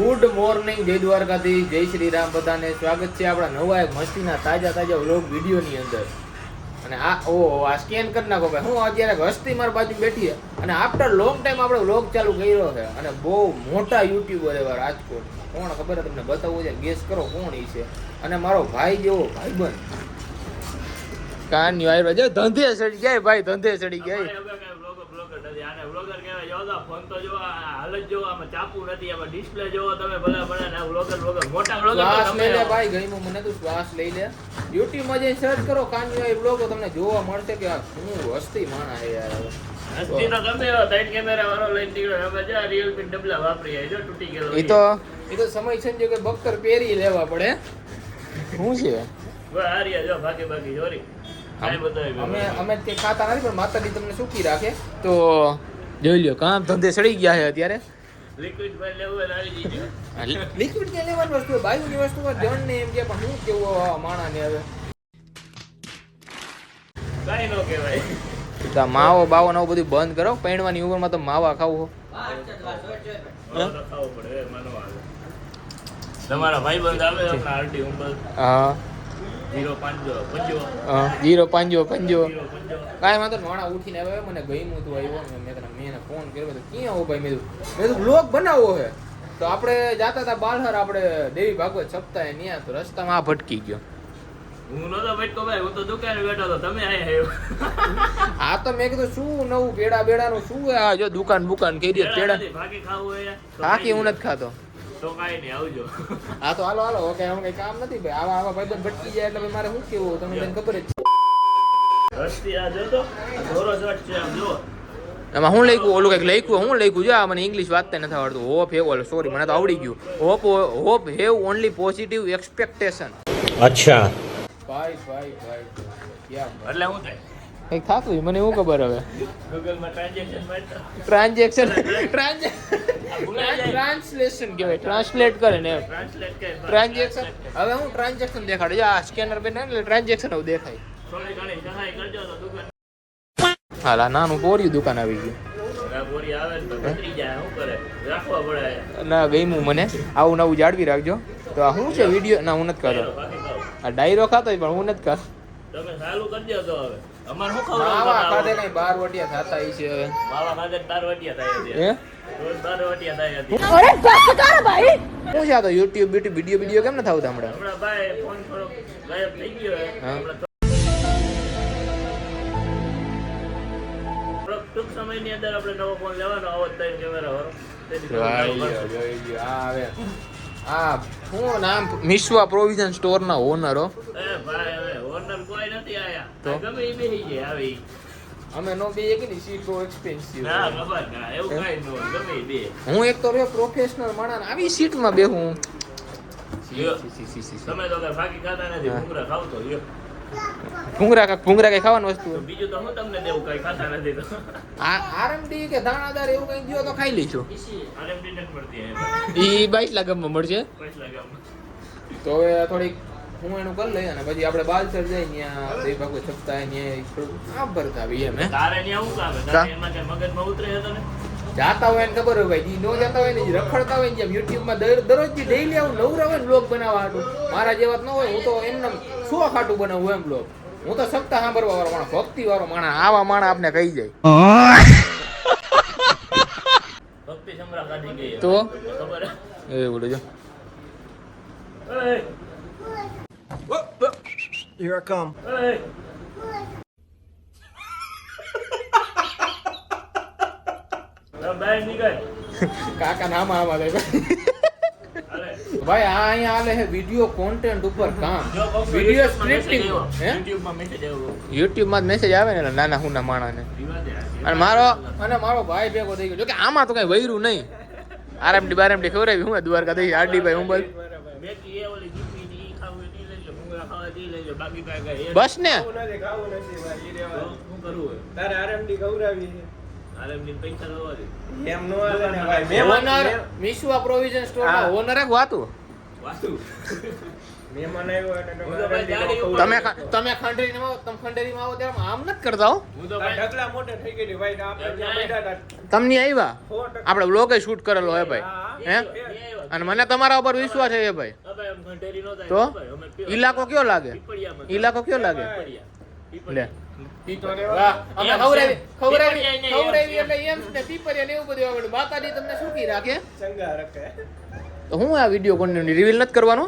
Good morning, જય દ્વારકાથી, જય શ્રી રામ. બધાને સ્વાગત છે આપણા નવા એક મસ્તીના તાજા વ્લોગ વિડીયોની અંદર. અને આ સ્કેન કરી નાખો ભાઈ. હું અત્યારે હસ્તી મારી બાજુ બેઠી છે અને આફ્ટર લોંગ ટાઈમ આપણે વ્લોગ ચાલુ કર્યો છે. અને બહુ મોટા યુટ્યુબર એવા રાજકોટ, કોણ ખબર છે તમને બતાવવું છે, ગેસ કરો કોણ ઈ છે. અને મારો ભાઈ જેવો ભાઈબંધ કાન્યો આવ્યો છે. ધંધે ચડી ગયા ભાઈ, ધંધે ચડી ગયા. ફોન તો જો હાલત જો આમાં ચાપુ નથી, આમાં ડિસ્પ્લે જોવો તમે ભલા વ્લોગર મોટા વ્લોગર. શ્વાસ લઈ લે ભાઈ, ગઈમું મને તો શ્વાસ લઈ લે. યુટ્યુબ માં જઈને સર્ચ કરો કાન્યો એ વ્લોગો, તમને જોવા મળશે કે આ શું હસ્તી માણા છે યાર. હસ્તી તો ગમે એવો સાઈડ કેમેરા વાળો લઈને નીકળ્યો. હવે જો Realme ડબલા વાપરી જો તૂટી ગયો. એ તો સમય સંજોગે બખ્તર પહેરી લેવા પડે. શું છે હારિયા જો બાકી જોરી અમે તે ખાતા નથી, પણ માતાજી તમને સુખી રાખે. તો જોઈ લ્યો કામ ધંધે સડી ગયા છે અત્યારે. લિક્વિડ ભાઈ લેવું આવી દીધું. લિક્વિડ કે લેવાની વસ્તુ બાયુની વસ્તુ જણ ને એમ કે, પણ હું કેવું માણા ને હવે કાઈ નો કહેવાય. માવો બાવો નવું બધું બંધ કરો. પૈણવાની ઉંમરમાં તો માવા ખાવું ખાવું પડે માનવા. તમારા ભાઈ બંધ આવે આપણા આરટી ઉંમર. હા 0 5 કાંઈ વાંધો માણા ઉઠીને આવ્યા. મને ગઈમું તું આવ્યો, મેં ફોન કર્યો તો ક્યાં હો ભાઈ. મેં બ્લોગ બનાવવો છે. તો આપણે જાતા હતા બાલહર, આપણે દેવી ભાગવત સપ્તાહે ન્યા. તો રસ્તામાં આ ભટકી ગયો. હું નતો ભટકો ભાઈ, હું તો દુકાને બેઠો હતો. તમે આવ્યો. આ તો મેં કીધું શું નવું પેડાનું શું આ જો દુકાન કરી પેડા ભાગી ખાવું હોય બાકી હું નથી ખાતો. તો કાઈ નહીં, આવજો. હા તો હાલો ઓકે. હું કઈ કામ નથી ભાઈ. આવા ભાઈ ભટકી જાય એટલે મારે શું કેવું, તમને ખબર જ છે. હસ્તી આ જો તો ધોરો શર્ટ છે આમ જો. એમાં હું લખ્યું, ઓલું કંઈક લખ્યું. હું લખ્યું છે? મને ઇંગ્લિશ વાંચતા નથી આવડતું. હોપ હેવ, સોરી મને તો આવડી ગયું. Hope have only positive expectation. અચ્છા ભાઈ એટલે હું થાય કંઈક થાતું મને એવું ખબર. હવે ગૂગલ માં ટ્રાન્ઝેક્શન મારતા ટ્રાન્સલેશન કહેવાય, ટ્રાન્સલેટ કરે ને ટ્રાન્સલેટ કરે ટ્રાન્ઝેક્શન. હવે હું ટ્રાન્ઝેક્શન દેખાડે છે. આ સ્કેનર બેન એટલે ટ્રાન્ઝેક્શન હવે દેખાય. થોડી ઘણી સહાય કરજો તો દુકાન હાલા નાનું બોર્યું દુકાન આવી ગયું. બોરી આવે ને તો બદરી જાય. શું કરે, રાખવા પડે. ના ગઈમું મને. આવું નવું જાળવી રાખજો. તો આ શું છે વિડીયો? ના હું નથી કરતો. આ ડાયરો ખાતો પણ હું નથી કરતો. તમે ચાલુ કરજો તો હવે અમાર શું માવા ખાધે ખવડાવવાનું? કઈ 12 વટિયા થાતા ઈ છે હવે. માવા ખાધે 12 વટિયા થાય છે. હે રોજ 12 વટિયા થાય છે. શું છે આ તો YouTube વિડીયો કેમ ન થાવ હમણાં? હમણાં ભાઈ ફોન થોડો ગાયબ થઈ ગયો છે. હા. હમણાં ટૂંક સમયની અંદર આપણે નવો ફોન લેવાનો, આવો જ ત્રણ કેમેરા વાળો. આ શું નામ? મિશ્વા પ્રોવિઝન સ્ટોર ના ઓનરો. એ ભાઈ હવે ઓનર કોઈ નથી આયા. તો? ગમે ઈ બેહી જાય આવી. અમે નો બે કે ની સીટ બહુ એક્સપેન્સિવ. ના ખબર ના એવું કાઈ ન હોય. ગમે ઈ બે. હું એક તો રહ્યો પ્રોફેશનલ માણસ, આવી સીટમાં બેહું. લ્યો. તમે તો કઈ ફાકી ખાતા નથી. ભૂંગળા ખાવ તો લ્યો. ભૂંગરા કઈ ખાવાની વસ્તુ? તો બીજું તો હું તમને દેવું, કઈ ખાતા નથી તો. આરએમડી કે દાણાદાર એવું કઈ દિયો તો ખાઈ લઈશું. RMD નથી મળતી ઈ 22 લાખ મળશે. પૈસા લાગે. તો હવે થોડીક હું એનું કરી લઈ અને પછી આપણે બાલસર જઈ ત્યાં દેવી ભાગવત સપ્તાહે ત્યાં આમ ભરતા આવીએ એમ. તારે ન્યા હું કામ હે? તારે એમાં કઈ મગજમાં ઉતરે હતો ને? જાતા હોય ને ખબર હોય ભાઈ, નો જાતા હોય ને રખડતા હોય ને, જેમ યુટ્યુબમાં દરરોજ ડેઈલી આવું નવરા હોય ને બ્લોગ બનાવવા હાટું. મારા જેવા ન હોય. હું તો એમને સો ખાટું બનાવું એમ બ્લોગ. હું તો સપ્તાહ સાંભળવા વાળો માણસ, ભક્તિ વાળો માણસ. આવા માણસ આપને કહી જાય ભક્તિ સમરા કાઢી ગઈ તો ખબર હે? એ બોલો જો. એય, Here I come. એય. બહાર નીકળ. કાકા નામ આવા દે અરે ભાઈ. આ અહીંયા આલે છે વિડિયો કોન્ટેન્ટ ઉપર કામ. જો કોક વિડિયો YouTube માં સ્ક્રિપ્ટિંગ message હે આવ્યો. YouTube માં message આવ્યો. YouTube માં મેસેજ આવે ને નાના હુના માણાને. વિવાદે આ. અને મારો ભાઈ ભેગો થઈ ગયો. જો કે આમાં તો કઈ વૈરું નહીં. આરએમડી ખવડાવી હું દ્વારકા થઈ આરડી ભાઈ હું બસ બેકી એ ઓલી જીપી ઈ ખાવું ઈ લઈ લો, ભૂંગળા ખાવા ઈ લઈ લો, બાકી કાંઈ એ બસ ને. શું કરવું હોય? તારે આરએમડી ગૌરાવી RMD પૈસા દવા દે. એમ નો આવે ને ભાઈ. ઓનર મિશ્વા પ્રોવિઝન સ્ટોર ના ઓનર એક વાતું. વાસુ મહેમાન આવ્યો એટલે હું તો ભાઈ ગાડી ઉપર- તમે ખંડેરીમાં આવો, તમે ખંડેરીમાં આવો ત્યારે આમ નથી કરતા હો. હું તો ભાઈ ઢગલા મોટે થઈ ગઈ ભાઈ આપણે ત્યાં બેઠા હતા. તમને આવ્યા 100% આપણે વ્લોગે શૂટ કરેલો હે ભાઈ હા, હે અને મને તમારા ઉપર વિશ્વાસ છે હે ભાઈ. હવે એમ ઘંટેરી નો થાય તો ભાઈ, અમે pure ઈલાકો કયો લાગે? પીપળિયામાં. ઈલાકો કયો લાગે? પીપળિયા. લે પીપળિયા. વાહ, અમે ખવડાવી પીપળિયા ને એટલે એમ ને પીપરિયા ને એવું બધું આવડે. માતાજી તમને સુખી રાખે. ચંગા રખે. તો હું આ વિડીયો કોન્ટેન્ટ રિવીલ નથી કરવાનો.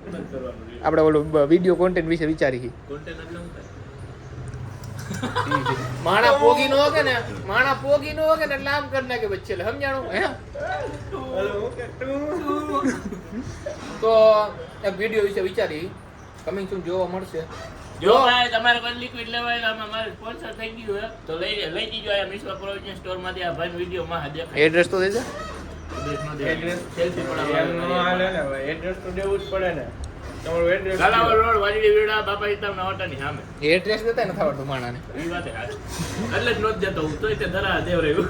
બંધ કરવાનું રહ્યું. આપણે ઓલો વિડીયો કોન્ટેન્ટ વિશે વિચારી Content એટલે શું થાય? માણા પોગી નો કે ને માણા પોગી નો કે ને એટલે આમ કરી નાખે બચ્ચે સમજાણું હે. હલો, હું કે તું તો એક વિડીયો વિશે વિચારી કમિંગ સૂન જોવા મળશે. જો ભાઈ તમારે કોઈ લિક્વિડ લેવાય તો આમાં મારે સ્પોન્સર થઈ ગયું હે તો લઈ દીજો આ મિશ્વા પ્રોવિઝન સ્ટોર માંથી આ ભાઈ વિડીયો માં દેખાય એડ્રેસ તો દેજે. એડ્રેસ સેલ્ફી એમ નો હાલે ને ભાઈ, એડ્રેસ તો દેવું જ પડે ને. તમારું એડ્રેસ કાલાવડ રોડ વાજડી વેડા બાપા ઈતામના હોટલની સામે એડ્રેસ દેતા નથી આવડતું માણાને. ઈ વાત હે એટલે જ નોંધ જતો હું તોય તે ધરા દેવ રહ્યું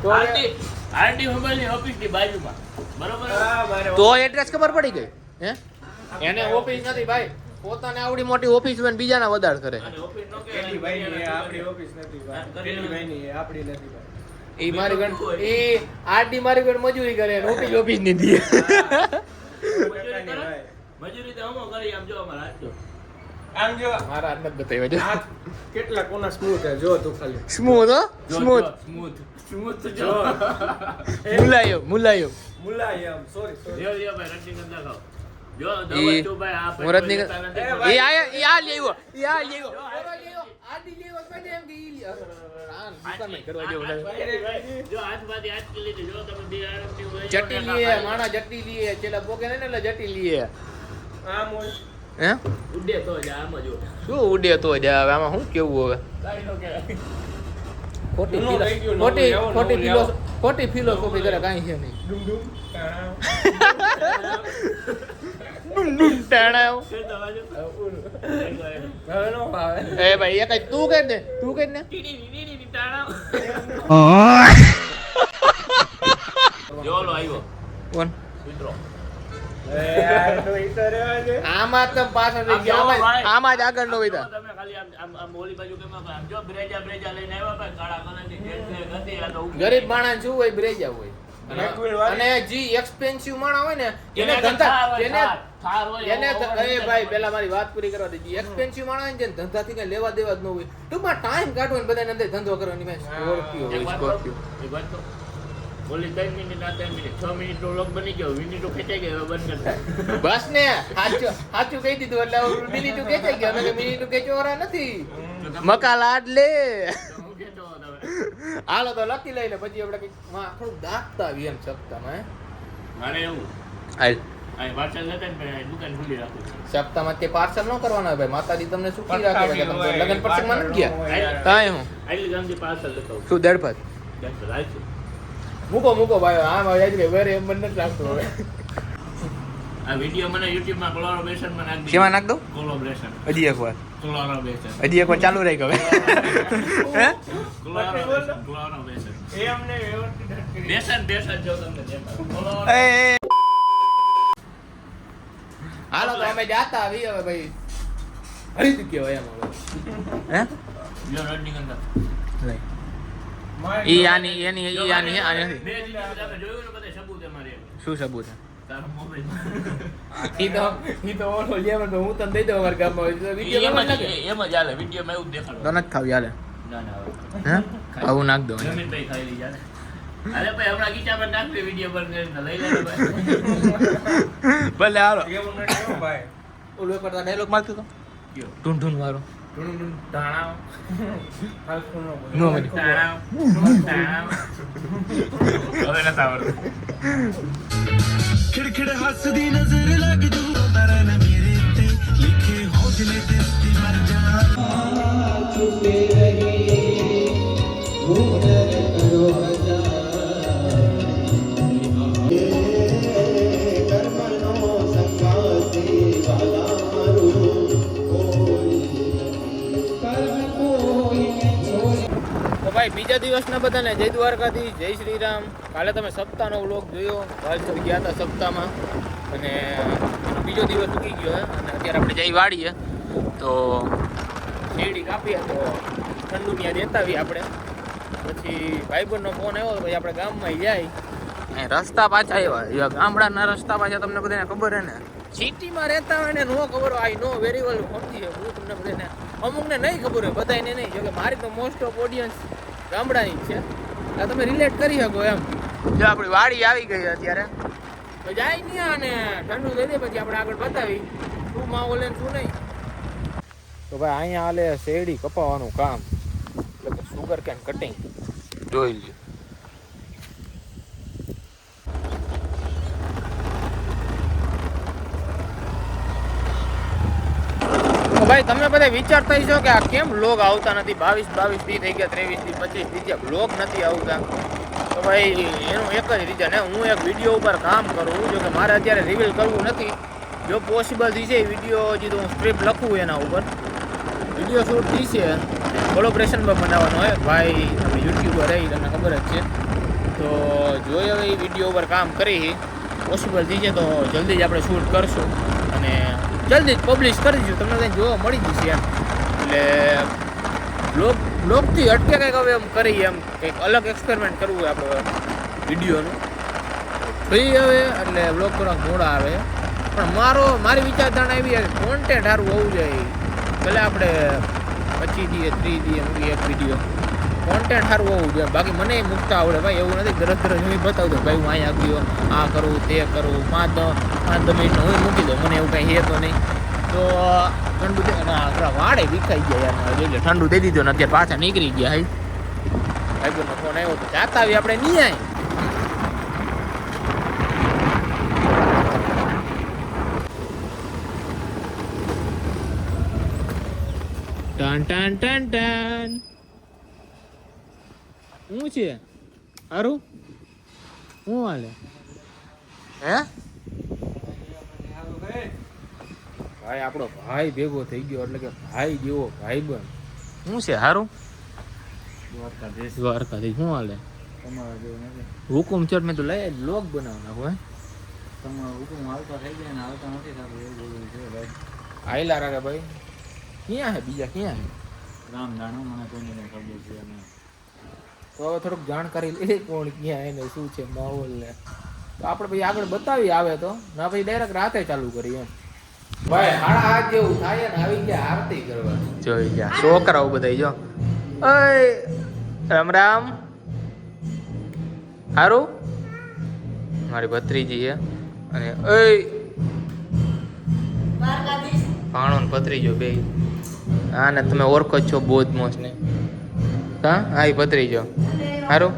તો આરટી મોબાઈલની ઓફિસની બાજુમાં બરોબર હા મારે તો એડ્રેસ ખબર પડી ગઈ હે. એને ઓફિસ નથી ભાઈ, પોતાને આવડી મોટી ઓફિસ હોય ને બીજાના વધાર કરે. અને ઓફિસ નો કે પેલી ભાઈની એ આપણી ઓફિસ નથી ભાઈ. પેલી ભાઈની એ આપણી નથી ભાઈ. ઈ મારી ગણ ઈ આરડી મારી ગણ મજૂરી કરે ને ઓફિસ ની દી. પોતાની ભાઈ. મજૂરી તો હમો કરી આમ જો અમાર હાચો આમ જો મારા હાથ નથી બતાવ્યા જો. હાથ કેટલા કોના સ્મૂથ હે જો તું ખાલી. સ્મૂથ હો સ્મૂથ સ્મૂથ તો જો જો મુલાયમ મુલાયમ. મુલાયમ સોરી લ્યો લ્યો ભાઈ રજનીગંધ દેખાઓ જો ઈ દવા ભાઈ આ મુરતની પૈસા એ લેતા નથી. ઈ આયા ઈ આ લેવો ઈ આ લેવો આડી લેવો કદે એમ કે ઈ લે. આ દુકાનમાં કરવા જેવું લાગે. જો આજુબાજુ આજ કે લીધી જો તમે બે આરતી હોય જટી લીએ માણા જટી લીએ ચેલા પોકે ને એટલે જટી લીએ આમ હોય. હે ઉડે તો જ આમ જ હોય. શું ઉડે તો જ હવે આમાં શું કેવું હવે. કાઈ નો કહેવાય. ખોટી નવું થઈ ગયું, નવું ખોટી લેવો, ખોટી નવું લેવો. ખોટી ફિલોસોફી કરે કાંઈ છે નહીં. ડુમ ડુમ તાણા. ડુમ ડુમ ટાણાવ. કે દવાજો હવે નો ભાવે. એ ભાઈ એક તું કે ને ટીડી ટીડી ટાણા જો લો આવ્યો કોણ મિત્રો એ યાર તો ઈ તો રહેવા દે. આમાં તમે પાછળ રહી ગયા આમાં જ આગળ નો વઈતા. તમે ખાલી આમ ઓલી બાજુ કેમ આમ જો બ્રેજા લઈને આવ્યા ભાઈ કાળા કલરની જેટ હતી આ તો ગરીબ માણસ શું હોય બ્રેજા હોય Liquid વાળી. અને જે એક્સપેન્સિવ માણસ હોય ને એને ધંધા એને એને એ ભાઈ પેલા મારી વાત પૂરી કરવા દેજી. એક્સપેન્સિવ માણસ હોય ને જેને ધંધાથી કઈ લેવા દેવા જ ન હોય ટૂંકમાં ટાઈમ કાઢવો ને બધાને અંદર ધંધો કરવાની ભાઈ સ્કોર્પિયો હોય સ્કોર્પિયો. બોલી 3 મિનિટ આ 3 મિનિટ 6 મિનિટ નો વ્લોગ બની ગયો મિનિટો ખેંચાઈ ગયો હવે બંધ કરતા બસ ને સાચું કહી દીધું એટલે મિનિટું ખેંચાઈ ગયા. અમે મિનિટું ખેંચવાના નથી. મકા લાડ લે હું કહેતો હતો હવે. હાલો તો લખી લઈને પછી આપણે કંઈક થોડુંક દાખતા આવી એમ સપ્તાહમાં મારે એવું હાલ આ પાર્સલ લેતા ને મેં દુકાન ખુલ્લી રાખું સપ્તાહમાં તે પાર્સલ ન કરવાના ભાઈ. માતાજી તમને સુખી રાખે પથારી તમે હોય, લગન પ્રસંગમાં નથી ગયા હોય. કાંઈ હું આટલી ગામથી પાર્સલ લેતો હું શું દડફત રાખશું મૂકો ભાઈ આમ યાદ કે વેરે એમ મને નથી લાગતું હવે. આ વિડિયો મને YouTube માં કોલાબોરેશન માં નાખી શેમાં નાખ દઉં કોલાબોરેશન હજી એક વાર કોલાબોરેશન ચાલુ રહી ગયો હે કોલાબોરેશન એ અમને વ્યવસ્થિત જ કરી. બેસન જો તમને દેખાય એ હાલો તો અમે જાતા આવી હવે ભાઈ હરીદ કહેવાય એમ હવે હે જો રજનીગંધા My ઈ God. આની એની ઈ આની આ નથી. બે દિવસ તમે જોયું ને બધે સબૂત અમારે શું સબૂત છે તારો મોબાઈલ ઈ તો ઓલો લેવન હું તને દઈ દઉં અમારા ગામમાં હોય તો વિડિયો એમ બનાવી નાખે. જ હાલે વિડીયોમાં એવું જ દેખાડો તો નથી ખાવી હાલે ના ના હે આવું નાખ દો જમીનભાઈ ખાઈ લઈ જાય અરે ભાઈ હમણાં ગીચામાં નાખવી વિડીયો પર લઈ લે ભાઈ ભલે હાલો એવું નથી હો ભાઈ. ઓલો એક વાર ડાયલોગ મારતો તો કયો ઢૂંઢ ઢૂંઢ વાળો તાણાવ હાલતું ન બોલ. નો મને તાણાવ હવે નથી આવડતું खिड़खिड़ हंसदी नजर लग दू तरन मेरे ते लिखे हौसले दिल मर जा छुपे रहे हुनर करो તો ભાઈ બીજા દિવસના બધાને જય દ્વારકાથી જય શ્રી રામ. કાલે તમે સપ્તાહનો વ્લોગ જોયો, વાલસર ગયા હતા સપ્તાહમાં અને એનો બીજો દિવસ ઉગી ગયો હે અને અત્યારે આપણે જઈ વાડીએ તો શેરડી કાપીએ તો ઠંડુ ત્યાં દેતા આવીએ આપણે. પછી ભાઈબંધનો ફોન આવ્યો તો પછી આપણે ગામમાં જાય રસ્તા પાછા આવ્યા ગામડાના રસ્તા પાછા તમને બધાને ખબર હે ને. સિટીમાં રહેતા હોય ને નો ખબર હોય, આઈ નો વેરી વેલ સમજી હું તમને બધાને અમુકને નહીં ખબર હોય, બધાને નહીં. જો કે મારી તો મોસ્ટ ઓફ ઓડિયન્સ ગામડાની જ છે, એટલે તમે રિલેટ કરી શકો એમ. જો આપણી વાડી આવી ગઈ અત્યારે તો જાય નહીં અને ઠંડુ થઈ દે પછી આપણે આગળ બતાવી શું માહોલ ને શું નહીં. તો ભાઈ અહીંયા હાલે શેરડી કપાવવાનું કામ, એટલે કે સુગર કેન કટિંગ જોઈ લ્યો. ભાઈ તમે બધા વિચારતા છો કે આ કેમ વ્લોગ આવતા નથી, 22 દી થઈ ગયા, 23 દી 25 દી ગયા વ્લોગ નથી આવતા. તો ભાઈ એનું એક જ રીઝન હે, હું એક વિડીયો ઉપર કામ કરું, જો કે મારે અત્યારે રિવીલ કરવું નથી. જો પોસિબલ થશે વિડીયો હજી તો હું સ્ક્રિપ્ટ લખું એના ઉપર વિડીયો શૂટ થશે, કોલેબોરેશન પર બનાવવાનો હોય. ભાઈ અમે યુટ્યુબર રહી તમને ખબર જ છે, તો જોઈએ હવે એ વિડીયો ઉપર કામ કરી પોસિબલ થશે તો જલ્દી જ આપણે શૂટ કરશું અને જલ્દી જ પબ્લિશ કરી દઈશું, તમને કંઈ જોવા મળી જશે એમ. એટલે બ્લોગથી અટકે કંઈક હવે એમ કરી એમ કંઈક અલગ એક્સપેરિમેન્ટ કરવું હોય આપણે વિડીયોનું ફ્રી હવે એટલે બ્લોગ કરવા મોડા આવે. પણ મારી વિચારધારણા એવી છે કોન્ટેન્ટ સારું હોવું જોઈએ. ભલે આપણે 25 દીએ 30 દીએ મૂકી એક વિડીયો, કોન્ટેન્ટ સારું હોવું જોઈએ. બાકી મને મૂકતા આવડે ભાઈ, એવું નથી દરજ હું બતાવી દઉં ભાઈ હું અહીંયા ગયો આ કરું તે કરું, 5-10 મિનિટનો હું મૂકી દઉં, મને એવું કંઈ હે તો નહીં. તો ઠંડુ આપણા વાડે વિખાઈ ગયા યાર, એટલે ઠંડુ દઈ દીધો ને અત્યારે પાછા નીકળી ગયા. હાઈ ભાઈબંધનો ફોન આવ્યો તો જાતા આવી આપણે નહીં આવી. ટન ટન ટન ટન શું છે હારું શું હાલે હે ભાઈ આપણો ભાઈ ભેગો થઈ ગયો, એટલે કે ભાઈ જેવો ભાઈબંધ. શું છે હારું દ્વારકાધીશ શું હાલે તમારા જેવું નથી. હુકુમ ચડ મેં તો લઈ બ્લોગ બનાવ નાખો હે તમારા હુકમ આવતા થઈ ગયા ને આવતા નથી થતું એવું બધું છે ભાઈ. આયલા રાખે ભાઈ. ક્યાં હે બીજા ક્યાં હે રામ જાણો મને કોઈને નહીં ખબર છે અને તો હવે થોડુંક જાણકારી લઈ કોણ ક્યાં એને શું છે માહોલ ને, તો આપણે પછી આગળ બતાવી આવે તો ના પછી ડાયરેક્ટ રાતે ચાલુ કરી એમ. ભાઈ 8:30 જેવું થાય ને આવી ગયા આરતી કરવા. જોઈ ગયા છોકરાઓ બધા જો ઓય રામ રામ હારું મારી ભત્રીજી છે અને ઓય ભાણો ને ભત્રીજો બે હા ને તમે ઓળખો જ છો બોધમોસ ને હા હા એ ભત્રીજો હારું.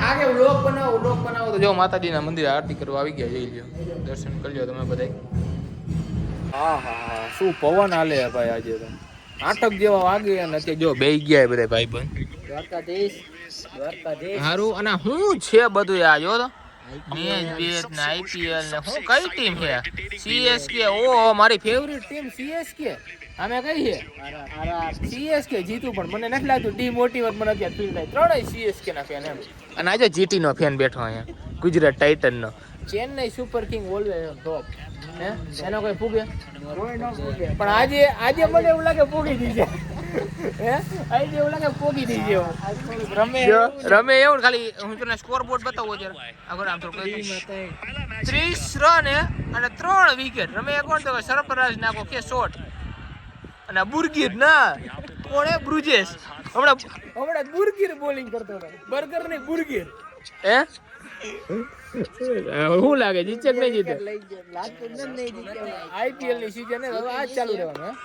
આગે વ્લોગ બનાવો તો જો માતાજીના મંદિરે આરતી કરવા આવી ગયા, જઈ લ્યો દર્શન કરી લ્યો તમે બધા. હા હા શું પવન હાલે ભાઈ, આજે તો 8 જેવા વાગે અને અત્યારે જો બેહી ગયા બધા ભાઈબંધ. દ્વારકાધીશ હારું અને શું છે બધું આ જો તો મેચ બેચ ને આઈપીએલ ને હું કઈ ટીમ છે સીએસકે. ઓહો મારી ફેવરિટ ટીમ સીએસકે. અમે કઈ છે સીએસકે જીતું, પણ મને નથી લાગતું ડીમોટિવેટ મને અત્યારે ફીલ થાય. ત્રણેય સીએસકે ના ફેન એમ. અને આજે જીટી નો ફેન બેઠો અહીંયા ગુજરાત ટાઇટન નો. ચેન્નઈ સુપર કિંગ ઓલવેઝ ટોપ હે એનો કોઈ ફૂગે પણ આજે મને એવું લાગે ફૂગી દીજે હે આજે એવું લાગે ફૂગી દીજે રમે એવું ખાલી. હું તને સ્કોર બોર્ડ બતાવું જરા આગળ આમ થોડું 30 રન હે અને 3 વિકેટ. રમે કોણ તો સરફરાજ નાખો કે શોટ અને બુરગીર ના કોણે બ્રુજેશ હમણાં બુરગીર બોલિંગ કરતો હતો, બર્ગર ને બુરગીર હે. શું લાગે જીતે કે નહીં જીતે? આઈપીએલ ની સીઝન આજ ચાલુ રહેવાનું